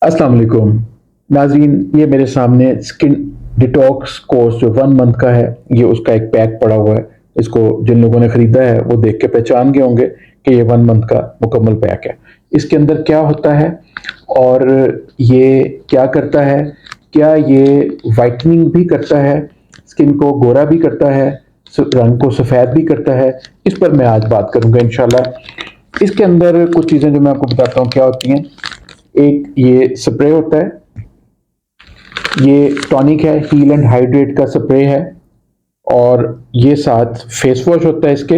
अस्सलाम वालेकुम नाजरीन, ये मेरे सामने स्किन डिटॉक्स कोर्स जो 1 मंथ का है, ये उसका एक पैक पड़ा हुआ है। इसको जिन लोगों ने ख़रीदा है वो देख के पहचान गए होंगे कि ये 1 मंथ का मुकम्मल पैक है। इसके अंदर क्या होता है और ये क्या करता है, क्या ये वाइटनिंग भी करता है, स्किन को गोरा भी करता है, रंग को सफ़ेद भी करता है, इस पर मैं आज बात करूँगा इंशाल्लाह। इसके अंदर कुछ चीज़ें जो मैं आपको बताता हूँ क्या होती हैं। एक ये स्प्रे होता है, ये टॉनिक है, हील एंड हाइड्रेट का स्प्रे है। और ये साथ फेस वॉश होता है इसके,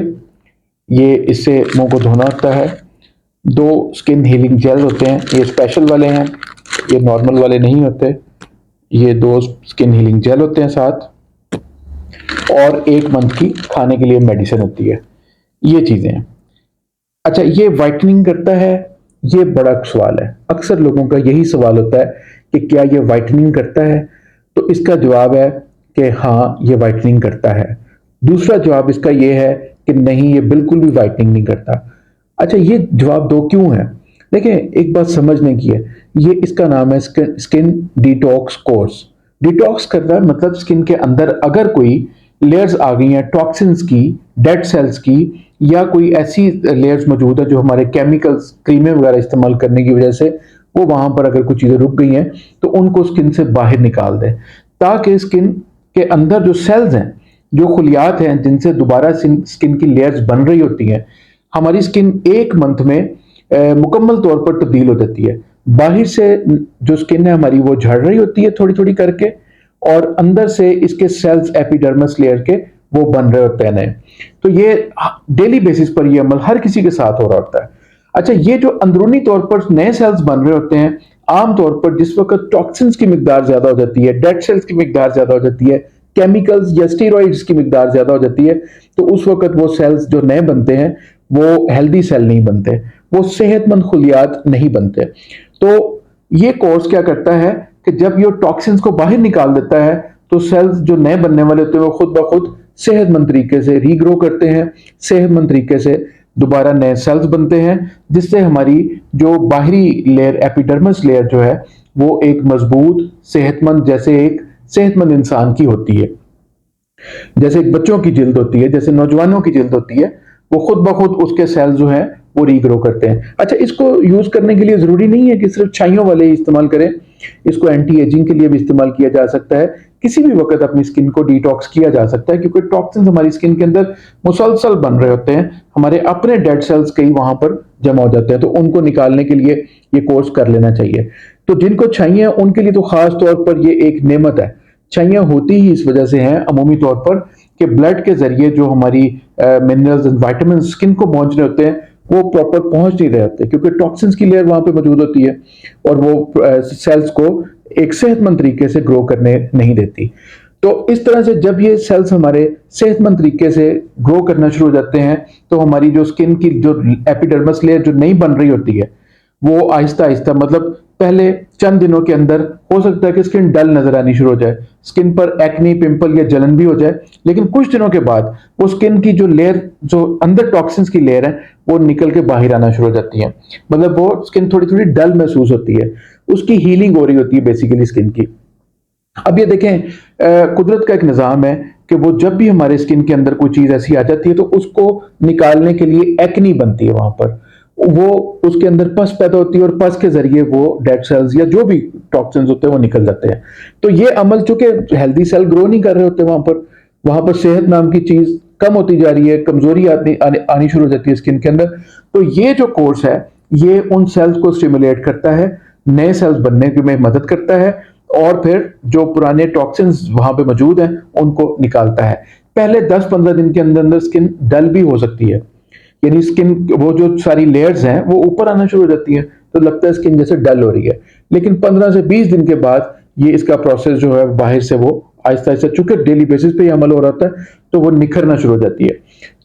ये इससे मुंह को धोना होता है। 2 स्किन हीलिंग जेल होते हैं, ये स्पेशल वाले हैं, ये नॉर्मल वाले नहीं होते। ये 2 स्किन हीलिंग जेल होते हैं साथ, और 1 मंथ की खाने के लिए मेडिसिन होती है। ये चीज़ें हैं। अच्छा, ये वाइटनिंग करता है, ये बड़ा सवाल है। अक्सर लोगों का यही सवाल होता है कि क्या ये वाइटनिंग करता है। तो इसका जवाब है कि हाँ, ये वाइटनिंग करता है। दूसरा जवाब इसका ये है कि नहीं, ये बिल्कुल भी वाइटनिंग नहीं करता। अच्छा, ये जवाब दो क्यों है? देखिए, एक बात समझने की है, ये इसका नाम है स्किन डिटॉक्स कोर्स। डिटॉक्स करना मतलब स्किन के अंदर अगर कोई लेयर्स आ गई हैं टॉक्सिन्स की, डेड सेल्स की, या कोई ऐसी लेयर्स मौजूद है जो हमारे केमिकल्स, क्रीमें वगैरह इस्तेमाल करने की वजह से वो वहां पर अगर कुछ चीज़ें रुक गई हैं तो उनको स्किन से बाहर निकाल दें, ताकि स्किन के अंदर जो सेल्स हैं, जो खुलियात हैं जिनसे दोबारा स्किन की लेयर्स बन रही होती हैं, हमारी स्किन 1 मंथ में मुकम्मल तौर पर तब्दील हो जाती है। बाहर से जो स्किन है हमारी वो झड़ रही होती है थोड़ी थोड़ी करके, और अंदर से इसके सेल्स एपिडर्मस लेयर के वो बन रहे होते हैं नए। तो ये डेली बेसिस पर ये अमल हर किसी के साथ हो रहा होता है। अच्छा, ये जो अंदरूनी तौर पर नए सेल्स बन रहे होते हैं, आम तौर पर जिस वक्त टॉक्सिन्स की मिकदार ज्यादा हो जाती है, डेड सेल्स की मिकदार ज्यादा हो जाती है, केमिकल्स या स्टेरॉइड्स की मिकदार ज्यादा हो जाती है, तो उस वक्त वो सेल्स जो नए बनते हैं वो हेल्दी सेल नहीं बनते, वो सेहतमंद खुलियात नहीं बनते। तो ये कोर्स क्या करता है कि जब ये टॉक्सिन्स को बाहर निकाल देता है तो सेल्स जो नए बनने वाले होते हैं वो खुद ब खुद सेहतमंद तरीके से रीग्रो करते हैं, सेहतमंद तरीके से दोबारा नए सेल्स बनते हैं, जिससे हमारी जो बाहरी लेयर एपिडर्मस लेयर जो है वो एक मजबूत सेहतमंद, जैसे एक सेहतमंद इंसान की होती है, जैसे एक बच्चों की जिल्द होती है, जैसे नौजवानों की जिल्द होती है, वो खुद ब खुद उसके सेल्स जो हैं वो रीग्रो करते हैं। अच्छा, इसको यूज करने के लिए जरूरी नहीं है कि सिर्फ छाइयों वाले ही इस्तेमाल करें, इसको एंटी एजिंग के लिए भी इस्तेमाल किया जा सकता है। किसी भी वक्त अपनी स्किन को डिटॉक्स किया जा सकता है, क्योंकि टॉक्सिन्स हमारी स्किन के अंदर मुसलसल बन रहे होते हैं, हमारे अपने डेड सेल्स कई वहां पर जमा हो जाते हैं, तो उनको निकालने के लिए ये कोर्स कर लेना चाहिए। तो जिनको चाहिए उनके लिए तो खास तौर पर ये एक नेमत है। चाहिए होती ही इस वजह से हैं अमूमी तौर पर कि ब्लड के जरिए जो हमारी मिनरल्स एंड विटामिन स्किन को पहुंच रहे होते हैं वो प्रॉपर पहुंच नहीं रहे होते, क्योंकि टॉक्सिन्स की लेयर वहां पे मौजूद होती है और वो सेल्स को एक सेहतमंद तरीके से ग्रो करने नहीं देती। तो इस तरह से जब ये सेल्स हमारे सेहतमंद तरीके से ग्रो करना शुरू हो जाते हैं तो हमारी जो स्किन की जो एपिडर्मस लेयर जो नहीं बन रही होती है वो आहिस्ता आहिस्ता, मतलब पहले चंद दिनों के अंदर हो सकता है कि स्किन डल नजर आनी शुरू हो जाए, स्किन पर एक्नी, पिंपल या जलन भी हो जाए, लेकिन कुछ दिनों के बाद वो स्किन की जो लेयर, जो अंदर टॉक्सिन्स की लेयर है, वो निकल के बाहर आना शुरू हो जाती है। मतलब वो स्किन थोड़ी थोड़ी डल महसूस होती है, उसकी हीलिंग हो रही होती है बेसिकली स्किन की। अब ये देखें, कुदरत का एक निज़ाम है कि वो जब भी हमारे स्किन के अंदर कोई चीज़ ऐसी आ जाती है तो उसको निकालने के लिए एक्नी बनती है, वहां पर वो उसके अंदर पस पैदा होती है और पस के जरिए वो डेड सेल्स या जो भी टॉक्सिन्स होते हैं वो निकल जाते हैं। तो ये अमल, चूंकि हेल्दी सेल ग्रो नहीं कर रहे होते वहां पर सेहत नाम की चीज कम होती जा रही है, कमजोरी आनी शुरू हो जाती है स्किन के अंदर। तो ये जो कोर्स है ये उन सेल्स को स्टिमुलेट करता है, नए सेल्स बनने में मदद करता है, और फिर जो पुराने टॉक्सिन्स वहां पे मौजूद हैं उनको निकालता है। पहले 10-15 दिन के अंदर अंदर स्किन डल भी हो सकती है, यानी स्किन वो जो सारी लेयर्स हैं वो ऊपर आना शुरू हो जाती है, तो लगता है स्किन जैसे डल हो रही है। लेकिन 15 से 20 दिन के बाद ये इसका प्रोसेस जो है बाहर से वो आहिस्ता आहिस्ता, चूंकि डेली बेसिस पे ये अमल हो रहा है, तो वो निखरना शुरू हो जाती है।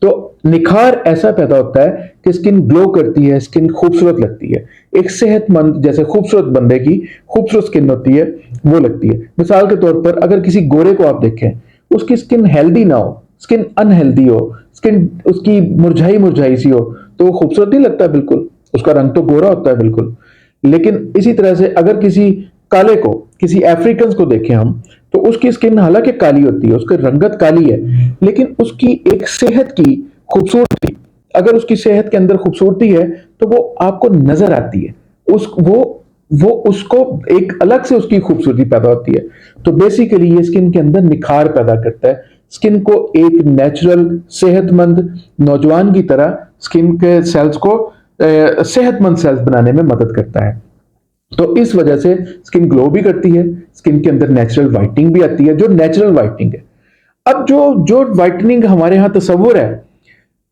तो निखार ऐसा पैदा होता है कि स्किन ग्लो करती है, स्किन खूबसूरत लगती है, एक सेहतमंद, जैसे खूबसूरत बंदे की खूबसूरत स्किन होती है वो लगती है। मिसाल के तौर पर अगर किसी गोरे को आप देखें, उसकी स्किन हेल्दी ना हो, स्किन अनहेल्दी हो, स्किन उसकी मुरझाई मुरझाई सी हो, तो वो खूबसूरत नहीं लगता बिल्कुल, उसका रंग तो गोरा होता है बिल्कुल। लेकिन इसी तरह से अगर किसी काले को, किसी अफ्रीकन को देखें हम, तो उसकी स्किन हालांकि काली होती है, उसकी रंगत काली है, लेकिन उसकी एक सेहत की खूबसूरती, अगर उसकी सेहत के अंदर खूबसूरती है तो वो आपको नजर आती है, उस वो उसको एक अलग से उसकी खूबसूरती पैदा होती है। तो बेसिकली ये स्किन के अंदर निखार पैदा करता है, स्किन को एक नेचुरल सेहतमंद नौजवान की तरह स्किन के सेल्स को सेहतमंद सेल्स बनाने में मदद करता है। तो इस वजह से स्किन ग्लो भी करती है, स्किन के अंदर नेचुरल वाइटनिंग भी आती है, जो नेचुरल वाइटनिंग है। अब जो जो वाइटनिंग हमारे यहाँ तस्वुर है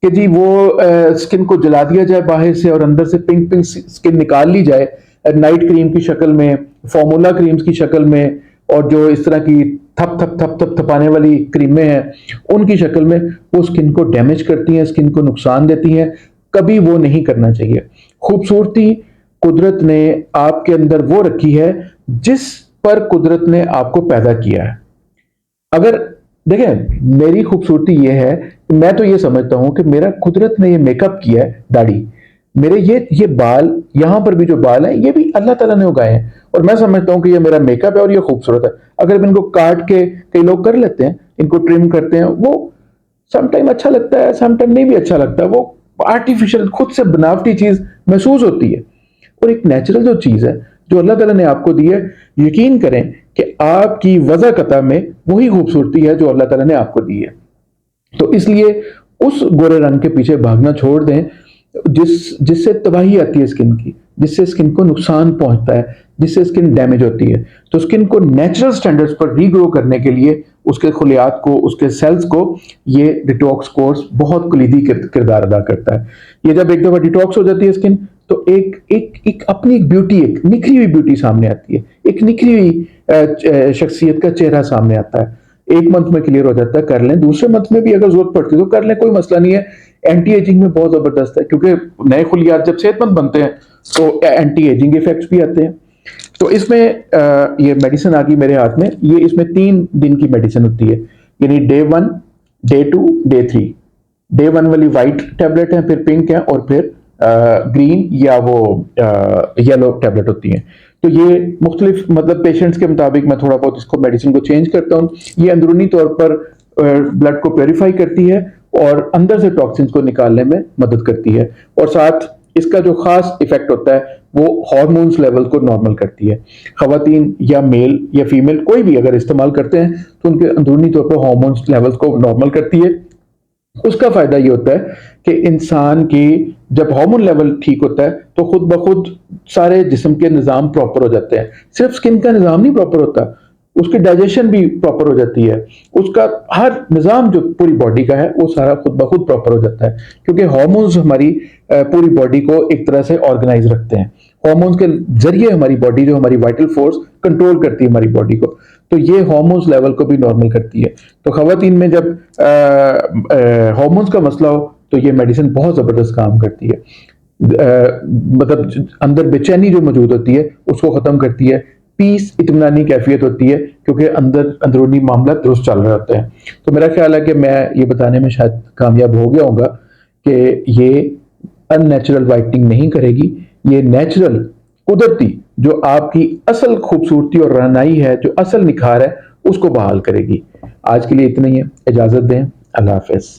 कि जी वो स्किन को जला दिया जाए बाहर से और अंदर से पिंक पिंक स्किन निकाल ली जाए नाइट क्रीम की शक्ल में, फॉर्मूला क्रीम्स की शक्ल में, और जो इस तरह की थप थप थप थप थपाने वाली क्रीमें हैं उनकी शक्ल में, वो स्किन को डैमेज करती हैं, स्किन को नुकसान देती हैं। कभी वो नहीं करना चाहिए। खूबसूरती कुदरत ने आपके अंदर वो रखी है जिस पर कुदरत ने आपको पैदा किया है। अगर देखें, मेरी खूबसूरती ये है कि मैं तो ये समझता हूं कि मेरा कुदरत ने ये मेकअप किया है, दाढ़ी, मेरे ये बाल, यहां पर भी जो बाल हैं ये भी अल्लाह ताला ने उगाए हैं, और मैं समझता हूं कि ये मेरा मेकअप है और ये खूबसूरत है। अगर मैं इनको काट के, कई लोग कर लेते हैं, इनको ट्रिम करते हैं, वो समटाइम अच्छा लगता है, समटाइम नहीं भी अच्छा लगता है, वो आर्टिफिशियल खुद से बनावटी चीज महसूस होती है। और एक नेचुरल जो चीज है जो अल्लाह ताला ने आपको दी है, यकीन करें कि आपकी वजह कता में वही खूबसूरती है जो अल्लाह ताला ने आपको दी है। तो इसलिए उस गोरे रंग के पीछे भागना छोड़ दें जिससे तबाही आती है स्किन की, जिससे स्किन को नुकसान पहुंचता है, जिससे स्किन डैमेज होती है। तो स्किन को नेचुरल स्टैंडर्ड्स पर रीग्रो करने के लिए उसके खुलियात को, उसके सेल्स को, ये डिटॉक्स कोर्स बहुत कलीदी किरदार अदा करता है। ये जब एक दफा डिटॉक्स हो जाती है स्किन, तो एक अपनी एक ब्यूटी, एक निखरी हुई ब्यूटी सामने आती है, एक निखरी हुई शख्सियत का चेहरा सामने आता है। एक मंथ में क्लियर हो जाता है, कर लें, दूसरे मंथ में भी अगर जरूरत पड़ती है तो कर लें, कोई मसला नहीं है। एंटी एजिंग में बहुत जबरदस्त है, क्योंकि नए खुलियात जब सेहतमंद बनते हैं तो एंटी एजिंग इफेक्ट्स भी आते हैं। तो इसमें ये मेडिसिन आ गई मेरे हाथ में, ये इसमें 3 दिन की मेडिसिन होती है, यानी डे 1, डे 2, डे 3। डे 1 वाली व्हाइट टैबलेट है, फिर पिंक है, और फिर ग्रीन या वो येलो टैबलेट होती है। तो ये मुख्तलिफ, मतलब पेशेंट्स के मुताबिक मैं थोड़ा बहुत इसको मेडिसिन को चेंज करता हूँ। ये अंदरूनी तौर पर ब्लड को प्योरीफाई करती है और अंदर से टॉक्सिन्स को निकालने में मदद करती है, और साथ इसका जो खास इफेक्ट होता है वो हार्मोन्स लेवल को नॉर्मल करती है। खवातीन या मेल या फीमेल कोई भी अगर इस्तेमाल करते हैं तो उनके अंदरूनी तौर पर हार्मोन्स लेवल्स को नॉर्मल करती है। उसका फायदा ये होता है कि इंसान की जब हार्मोन लेवल ठीक होता है तो खुद ब खुद सारे जिस्म के निज़ाम प्रॉपर हो जाते हैं। सिर्फ स्किन का निज़ाम नहीं प्रॉपर होता, उसकी डाइजेशन भी प्रॉपर हो जाती है, उसका हर निज़ाम जो पूरी बॉडी का है वो सारा खुद ब खुद प्रॉपर हो जाता है, क्योंकि हार्मोन्स हमारी पूरी बॉडी को एक तरह से ऑर्गेनाइज रखते हैं। हार्मोन्स के जरिए हमारी बॉडी, जो हमारी वाइटल फोर्स कंट्रोल करती है हमारी बॉडी को, तो ये हार्मोन्स लेवल को भी नॉर्मल करती है। तो खवातीन में जब हार्मोन्स का मसला हो तो ये मेडिसिन बहुत ज़बरदस्त काम करती है। मतलब अंदर बेचैनी जो मौजूद होती है उसको ख़त्म करती है, पीस, इत्मीनानी कैफियत होती है, क्योंकि अंदरूनी मामला दुरुस्त चल रहे होते हैं। तो मेरा ख्याल है कि मैं ये बताने में शायद कामयाब हो गया होगा कि ये अननेचुरल वाइटनिंग नहीं करेगी, ये नेचुरल, कुदरती, जो आपकी असल खूबसूरती और रहनाई है, जो असल निखार है, उसको बहाल करेगी। आज के लिए इतना ही है, इजाज़त दें, अल्लाह हाफ़िज़।